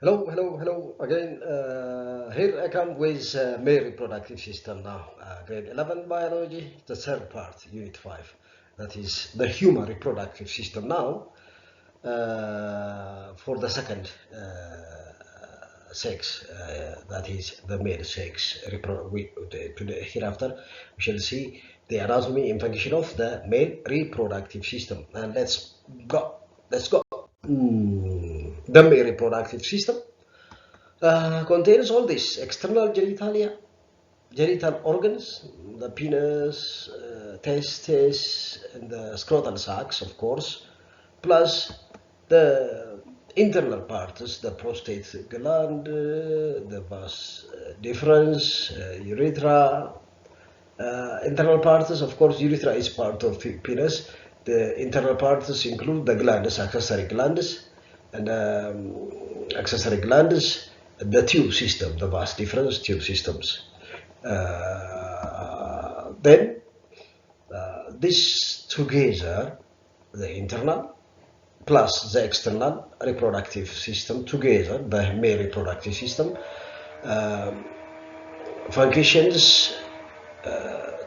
Hello again. Here I come with male reproductive system now. Grade 11 biology, the third part, unit 5. That is the human reproductive system now for the second sex, that is the male sex. Hereafter, we shall see the anatomy and function of the male reproductive system. And let's go. Let's go. The male reproductive system contains all this external genitalia, genital organs, the penis, testes, and the scrotal sacs, of course, plus the internal parts, the prostate gland, the vas deferens, urethra. Internal parts, of course, urethra is part of penis. The internal parts include the glands, accessory glands, and accessory glands, the tube system, the vas deferens tube systems. Then this together, the internal plus the external reproductive system together, the male reproductive system, functions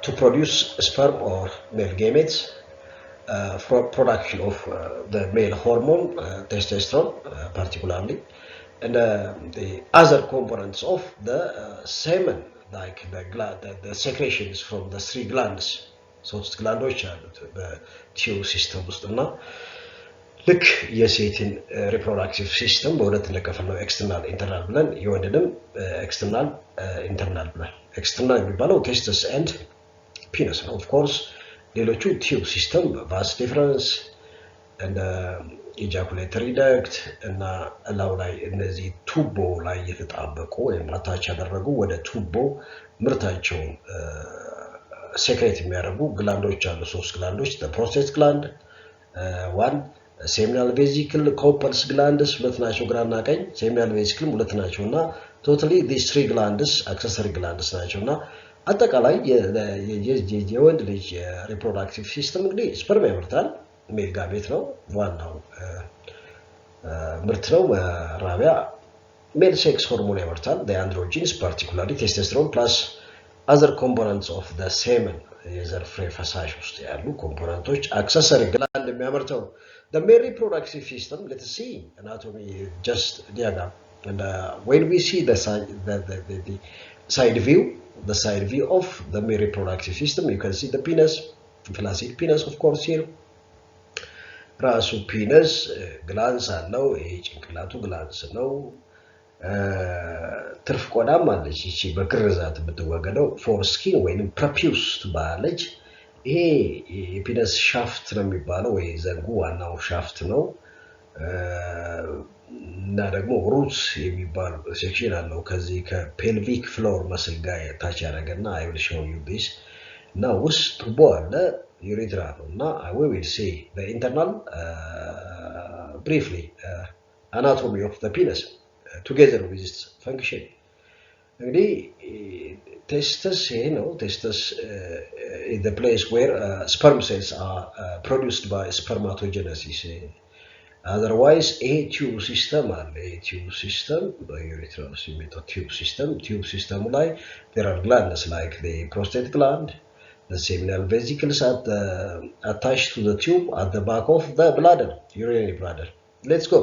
to produce sperm or male gametes, for production of the male hormone, testosterone, particularly, and the other components of the semen, like the secretions from the three glands. ሶስት ግላንዶች አሉት በቲዩብ ሲስተም ውስጥ እና ልክ የሴትን ሪፕሮዳክቲቭ ሲስተም በሁለት ለከፈል ነው ኤክስተርናል ኢንተርናል ብለን የወንድንም ኤክስተርናል ኢንተርናል ብለን ኤክስተርናል የሚባለው ቴስተስ ኤንድ ፒነስ ነው ኦፍ ኮርስ ሌሎቹ ቲዩብ ሲስተም ቫስ ዲፈረንስ እና ኢጃኩሌተሪ ዳክት እና ላው ላይ እነዚህ ቱቦ ላይ የተጣበቁ ወይም አታች ያደረጉ ወደ ቱቦ ምርታቸውን ሴክሬት የሚያደርጉ ግላንዶች አሉ ሶስት ግላንዶች ፕሮስቴት ግላንድ ዋን ሴሚናል ቬዚክል ኮፐልስ ግላንድስ ሁለት ናቸው ግራና ቀኝ ሴሚናል ቬዚክል ሁለት ናቸው እና ቶታሊ ዲስ ትሪ ግላንድስ አክሰሰሪ ግላንድስ ናቸው እና አጠቃላይ የወንድ ልጅ ሪፕሮዳክቲቭ ሲስተም እንግዲህ ስፐርም ያመርታል ሜል ጋሜት ነው ዋናው ምርት ነው ራቢያ ሜል ሴክስ ሆርሞን ያመርታል the androgens particularly testosterone plus other components of the semen የዘር ፍሬ ፈሳሽ ውስጥ ያሉ ኮምፖነንቶች አክሰሰሪ ግላንድ የሚያመርተው the male reproductive system let's see anatomy just diagram and when we see the side view of the male reproductive system you can see the penis flaccid penis of course here ራሱ ፒነስ ግላንስ አለው ይሄ ጭንቅላቱ ግላንስ ነው ትርፍ ቆዳም አለች እቺ በግርዛት የምትወገደው ፎርስኪን ወይንም ፕሮፒውስ ትባላለች ይሄ የፒነስ ሻፍት ነው የሚባለው ወይ ዘንጉ ዋናው ሻፍት ነው እና ደግሞ ሩትስ የሚባል ሴክሽን አለው ከዚህ ከፔልቪክ ፍሎር መስል ጋር ታች ያደረገና I will show you this እና ውስጥ ቱቦ አለ urethra no we will see the internal briefly anatomy of the penis together with its function እንግዲህ testes testes is the place where sperm cells are produced by spermatogenesis otherwise a tube system by urethra tube system like there are glands like the prostate gland the seminal vesicles attached to the tube at the back of the bladder urinary bladder let's go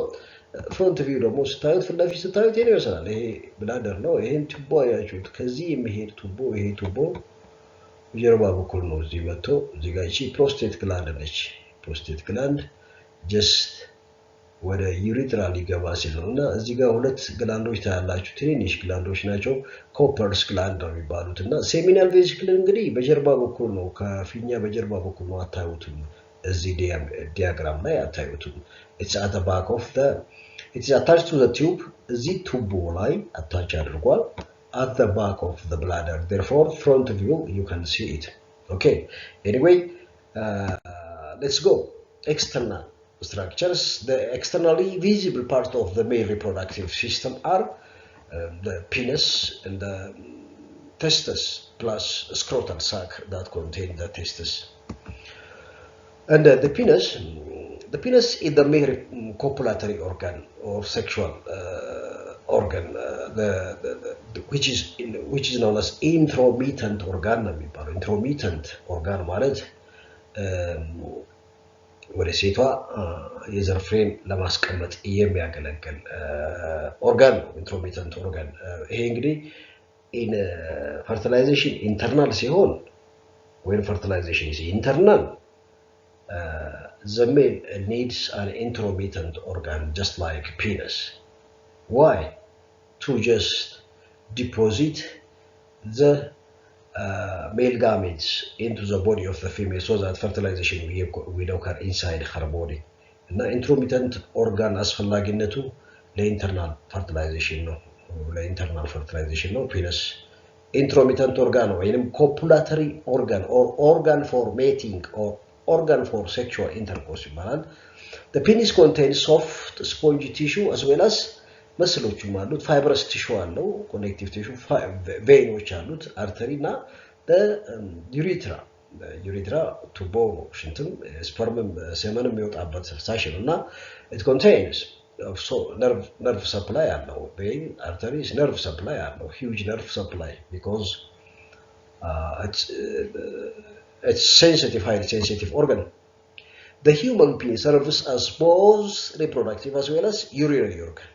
front view ደግሞ ስታዩት ፍለፊት ስታዩት የኔ ይመስላል ይሄ ብላደር ነው ይሄን ቱቦ ያያችሁት ከዚህ የሚሄድ ቱቦ ይሄ ቱቦ ጀርባ በኩል ነው እዚህ መጥቶ እዚህ ጋር እቺ ፕሮስቴት ግላንድ ነች ፕሮስቴት ግላንድ ጀስት ወደ ዩሪትራ ሊገባ ሲለውና እዚህ ጋር ሁለት ግላንዶች ታያላችሁ ትንሽ ግላንዶች ናቸው ኮፐርስ ግላንድ ነው የሚባሉትና ሴሚናል ቬሲክል እንግዲህ በጀርባ በኩል ነው ከፊኛ በጀርባ በኩል ነው አታዩትም እዚህ ዲያግራም ላይ አታዩትም it's at the back of the it's attached to the tube እዚህ ቱቦ ላይ አታች አድርጓል at the back of the bladder therefore front view you can see it okay anyway let's go external structures the externally visible part of the male reproductive system are the penis and the testes plus scrotal sac that contain the testes and the penis is the male copulatory organ or sexual organ, which is known as intromittent organ ነው የሚባለው። intromittent organ ማለት ወደ ሴቷ የዘር ፍሬን ለማስቀመጥ የሚያገለግል ኦርጋን ነው intromittent organ። ይሄ እንግዲህ in fertilization internal ሲሆን when fertilization is internal the male needs an intromittent organ just like penis. Why? To just deposit the male gametes into the body of the female so that fertilization will occur inside her body. እና intromittent organ አስፈላጊነቱ ለኢንተርናል ፈርቲላይዜሽን ነው ለኢንተርናል ፈርቲላይዜሽን ነው penis intromittent organ ወይንም copulatory organ or organ for mating or organ for sexual intercourse ይባላል the penis contains soft spongy tissue as well as መስሎቹም አሉት fibrous tissue አለው connective tissue veins አሉት artery እና the urethra tubo ሽንትም spermም semenም የሚወጣበት ሳሽ ነውና it contains so nerve supply አለው vein arteries nerve supply አለው huge nerve supply because it's sensitive highly sensitive organ. The human penis serves as both reproductive as well as urinary organ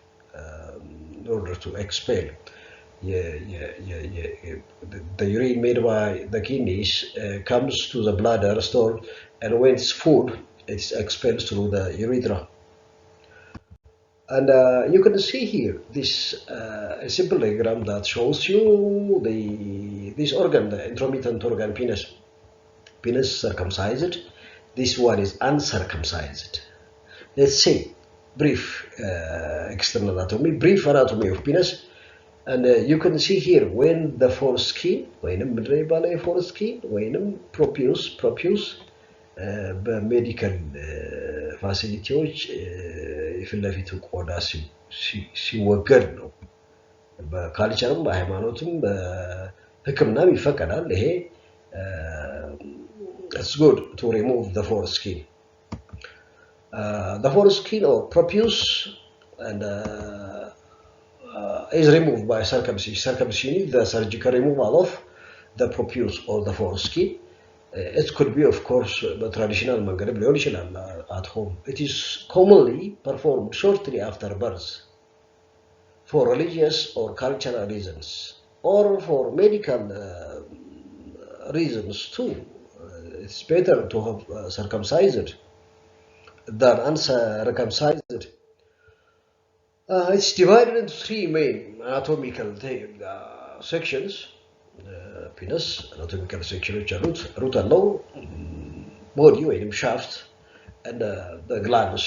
in order to expel the urine made by the kidneys comes to the bladder stored and when it's full it's expelled through the urethra. And you can see here this a simple diagram that shows you this organ, the intromittent organ penis circumcised. This one is uncircumcised. Let's see brief external anatomy, brief anatomy of penis. And you can see here when the foreskin, ወይንም ምድረ ባለ foreskin ወይንም propius በሜዲካል ፋሲሊቲዎች የፍለፊቱ ቆዳ ሲወገድ ነው በካልቸርም በሃይማኖትም በህክምናም ይፈቀዳል ይሄ it's good to remove the foreskin the foreskin or propius and is removed by circumcision is the surgical removal of the propius or the foreskin. It could be of course the traditional መንገድ ሊሆን ይችላል at home. It is commonly performed shortly after birth for religious or cultural reasons or for medical reasons too. It's better to have circumcised than uncircumcised. It's divided into three main anatomical sections. Penis anatomical sections አሉት root አለው body ወይም shaft and the glands.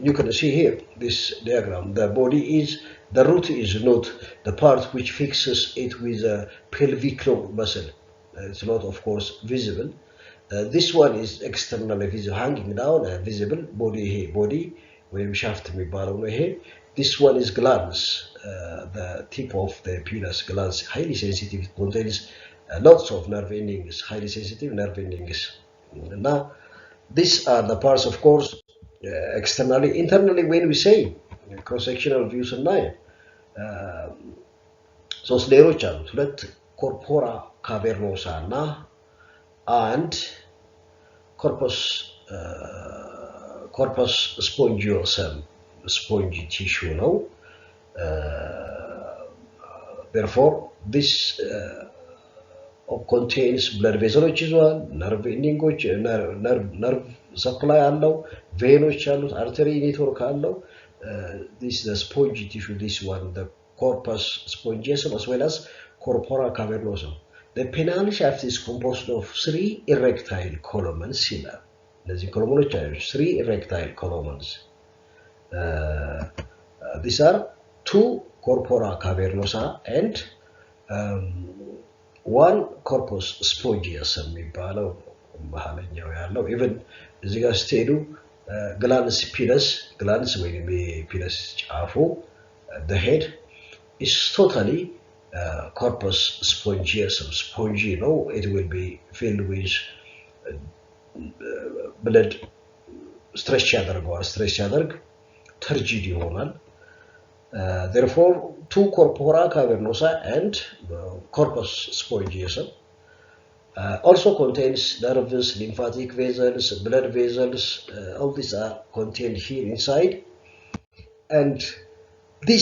You can see here this diagram the body is the root is not the part which fixes it with a pelvic floor muscle. It's not of course visible. This one is externally visible hanging down and visible body ወይም shaft የሚባለው ነው ይሄ this one is glands the tip of the penis glands highly sensitive it contains lots of nerve endings highly sensitive nerve endings now these are the parts of course externally internally when we say cross sectional views እና ሶስት ሌየሮች አሉት ሁለት corpora cavernosa እና and corpus spongiosum spongy tissue ነው therefore this contains blood vessels ይዟል nerve endings nerve supply አለው veins አሉት artery network አለው this is the spongy tissue this one the corpus spongiosum as well as corpora cavernosum. The penile shaft is composed of three erectile columns ይላል እነዚህ ኮሎመኖች አሉ three erectile columns. These are two corpora cavernosa and one corpus spongiosum የሚባለው መሐለኛው ያለው even እዚህ ጋር ስትሄዱ glandis penis glandis ወይም penis ጫፉ the head is totally corpus spongiosum spongy no it will be filled with blood stretch ያደርገዋል stretch ያደርግ turgid ይሆናል Therefore, two corpora cavernosa and corpus spongiosum also contains nerves, lymphatic vessels, blood vessels. All these are contained here inside, and the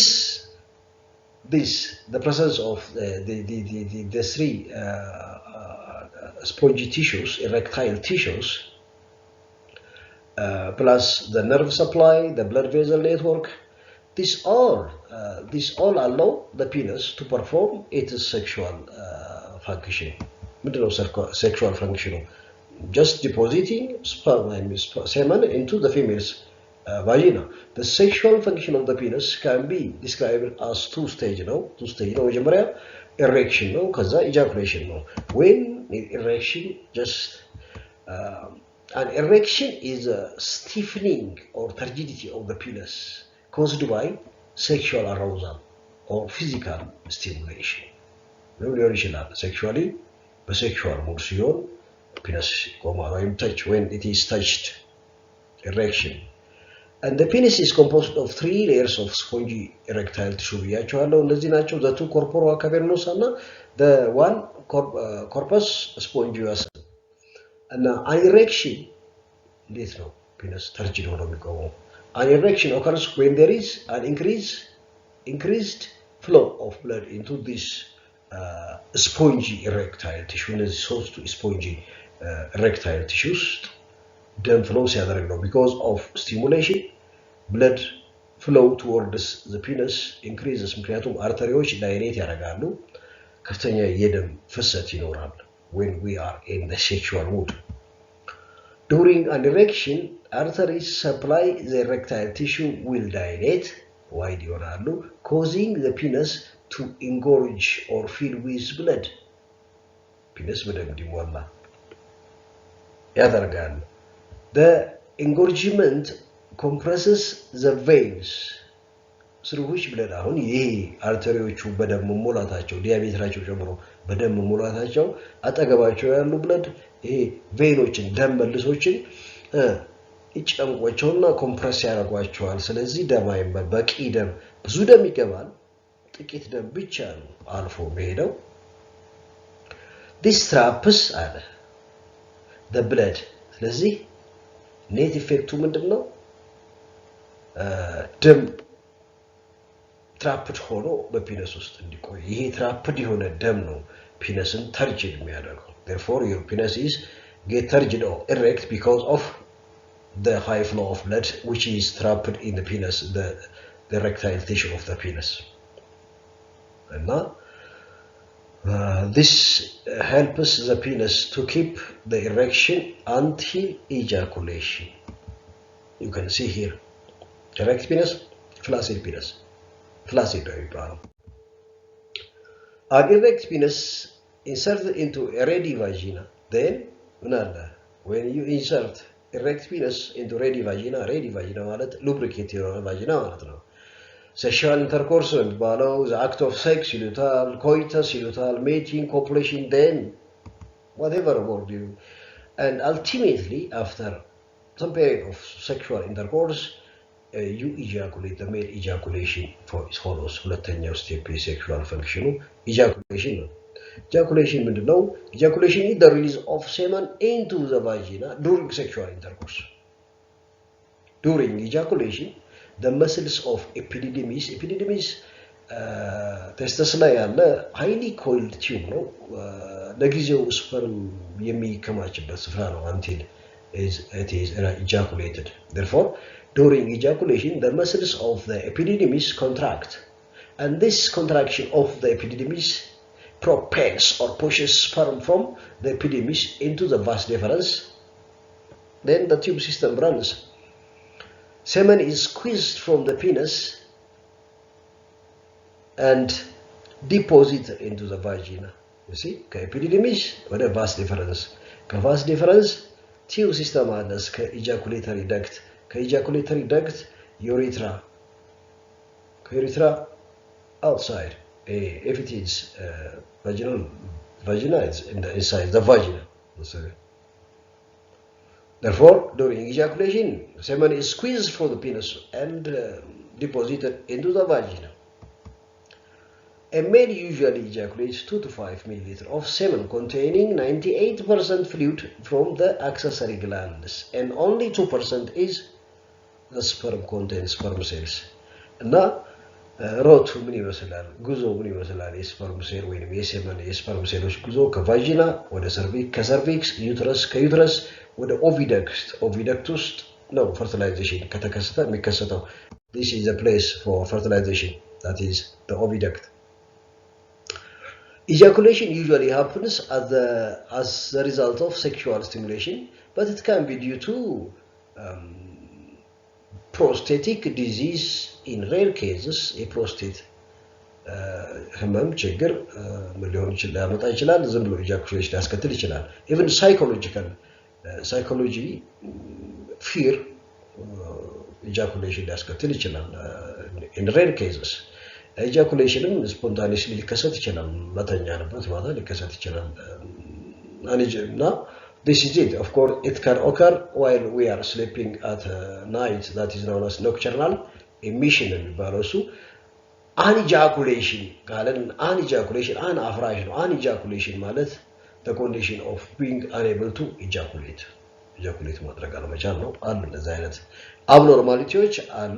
presence of the three spongy tissues, erectile tissues, plus the nerve supply, the blood vessel network, this all allow the penis to perform its sexual function. Sexual function, just depositing semen into the female's vagina. The sexual function of the penis can be described as two stage ነው መጀመሪያ erection ነው ከዛ ejaculation ነው when erection just an erection is a stiffening or turgidity of the penis caused by sexual arousal or physical stimulation ሊሆን ይችላል sexually በsexual mood ሲሆን penis ቆሟል ወይም touch when it is touched erection. And the penis is composed of 3 layers of spongy erectile tissue ብያቸዋለሁ እነዚህ ናቸው the two corpora cavernosa እና the one corpus spongiosum እና an erection እንዴት ነው penis turgid ሆኖ የሚቆመው an erection occurs when there is an increased flow of blood into this spongy erectile tissue እነዚህ ሶስቱ spongy erectile tissues ደም flow ሲያደርግ ነው because of stimulation blood flow towards the penis increases ምክንያቱም አርተሪዎች ዳይሌት ያደርጋሉ ከፍተኛ የደም ፍሰት ይኖራል when we are in the sexual mood. During an erection arteries supply the erectile tissue will dilate wide ይሆናሉ causing the penis to engorge or fill with blood penis በደም እንዲሞላ ያደርጋል. The engorgement compresses the veins through which blood አሁን ይሄ አርተሪዎቹ በደም መሞላታቸው ዲያሜትራቸው ጨምሮ በደም መሞላታቸው አጠገባቸው ያሉ blood ይሄ ቬኖችን ደም መልሶችን ይጨምቋቸውና ኮምፕረስ ያደርጓቸዋል ስለዚህ ደም በቂ ደም ብዙ ደም ይገባል ጥቂት ደም ብቻ ነው አልፎ መሄደው this traps አለ the blood ስለዚህ ኔት ኢፌክቱ ምንድነው ደም ትራፕድ ሆኖ በፒነስ ውስጥ እንዲቆይ ይሄ ትራፕድ የሆነ ደም ነው ፒነስን ተርጅድ የሚያደርገው therefore your penis is get turgid or erect because of the high flow of blood which is trapped in the penis the erectile tissue of the penis and now this helps the penis to keep the erection until ejaculation. You can see here erect penis, flaccid penis. Flaccid an erect penis inserted into a ready vagina then when you insert erect penis into ready vagina ማለት lubricate የሆነ vagina ማለት ነው sexual intercourse የሚባለው the act of sex ይሉታል coitus ይሉታል mating copulation then whatever word you and ultimately after some period of sexual intercourse you ejaculate the male ejaculation follows ሁለተኛው step sexual function ejaculation ነው ejaculation ምንድነው ejaculation is the release of semen into the vagina during sexual intercourse during ejaculation the muscles of epididymis testis ላይ ያለ highly coiled tube ነው ለጊዜው ስፐርም የሚከማችበት ስፍራ ነው until it is ejaculated therefore during ejaculation the muscles of the epididymis contract and this contraction of the epididymis propels or pushes sperm from the epididymis into the vas deferens then the tube system runs. Semen is squeezed from the penis and deposited into the vagina. You see, epididymis or vas deferens. Vas deferens, tube system has ejaculatory duct. Ejaculatory duct, urethra. Urethra outside. If it is vagina is inside the vagina. Therefore, during ejaculation, semen is squeezed from the penis and deposited into the vagina. A male usually ejaculates 2 to 5 milliliters of semen containing 98% fluid from the accessory glands, and only 2% is the sperm contains sperm cells. Now, ሮቱ ምን ይመስላል ጉዞ ምን ይመስላል የስፐርም ሴል ወይንም የሴመን የስፐርም ሴሎች ጉዞ ከቫጂና ወደ ሰርቪክስ ከሰርቪክስ ዩትረስ ከዩትረስ ወደ ኦቪደክት ውስጥ ነው ፈርቲላይዜሽን ከተከሰተ የሚከሰተው. This is the place for fertilization, that is the oviduct. Ejaculation usually happens as the result of sexual stimulation, but it can be due to prostatic disease in rare cases. A prostate ህመም ችግር ሊሆን ይችላል ሊያመጣ ይችላል ዝም ብሎ ejaculation ሊያስከትል ይችላል. Even psychology fear ejaculation ሊያስከትል ይችላል. In rare cases ejaculation spontaneously ሊከሰት ይችላል መተኛንበት ማታ ሊከሰት ይችላል. Now this is it. Of course, it can occur while we are sleeping at night. That is known as nocturnal emission. Anejaculation. Anejaculation. Anejaculation means the condition of being unable to ejaculate. Ejaculate ማድረግ አለመቻል ነው. አሉ እንደዚህ አይነት abnormalities አሉ.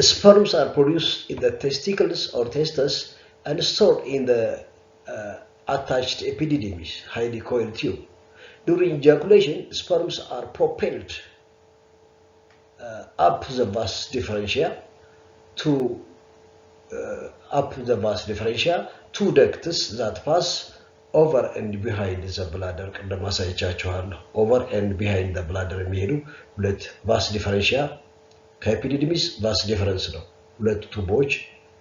Sperms are produced in the testicles or testes and stored in the attached epididymis, highly coiled tube. During ejaculation, sperms are propelled up the vas differentia to ducts that pass over and behind the bladder. Over and behind the bladder የሚሄዱ ሁለት vas differentia ከኤፒዲዲሚስ vas difference ነው. ሁለት ቱቦች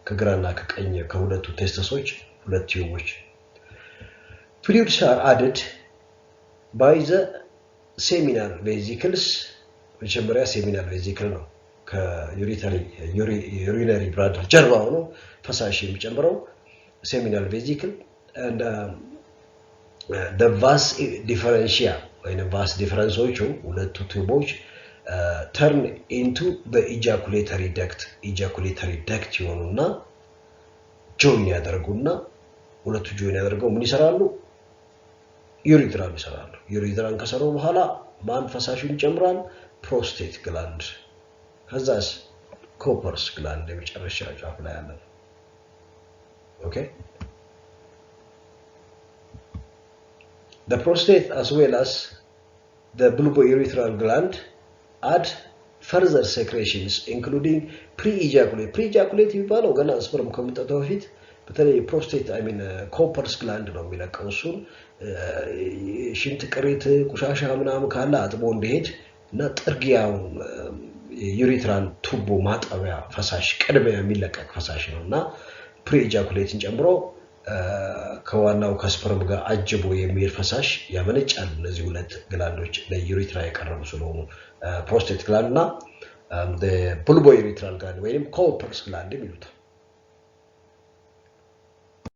ከግራና ከቀኝ ከሁለቱ ቴስተሶች ሁለት ቲዩቦች. Fluids are added by the seminal vesicles. መጀመሪያ seminal vesicle ነው ከዩሪነሪ bladder ጀርባ ሆኖ ፈሳሽ የሚጨምረው seminal vesicle, and the vas differentia ወይንም vas differenceዎቹ ሁለቱ ቱቦች turn into the ejaculatory duct ይሆኑና ጆይን ያደርጉና ሁለቱ ጆይን ያደርገው ምን ይሰራሉ? ዩሪትራን ይሰራሉ. ዩሪትራን ከሰሩ በኋላ ማን ፈሳሹን ይጨምራል? ፕሮስቴት ግላንድ, ከዛስ ኮፐርስ ግላንድ የመጨረሻ ጫፍ ላይ አለ. ኦኬ the prostate as well as the bulbourethral gland add further secretions including pre-ejaculate የሚባለው ገና ስፐርም ከመምጣቱ በፊት በተለይ ፕሮስቴት ኮፐርስ ግላንድ ነው የሚለቀው እሱን ሽንት ቅሪት ቁሻሻ ምናምን ካለ አጥቦ እንዲሄድ እና ጥርጊያው ዩሪትራን ቱቦ ማጠቢያ ፈሳሽ ቀድመው የሚለቀቅ ፈሳሽ ነውና ፕሪ-ejaculate ጨምሮ ከዋናው ከስፐርም ጋር አጅቦ የሚሄድ ፈሳሽ ያመነጫል. እነዚህ ሁለት ግላንዶች ለዩሪትራ የቀረቡ ስለሆኑ prostate gland እና the bulbourethral gland ወይም corpus gland የሚሉት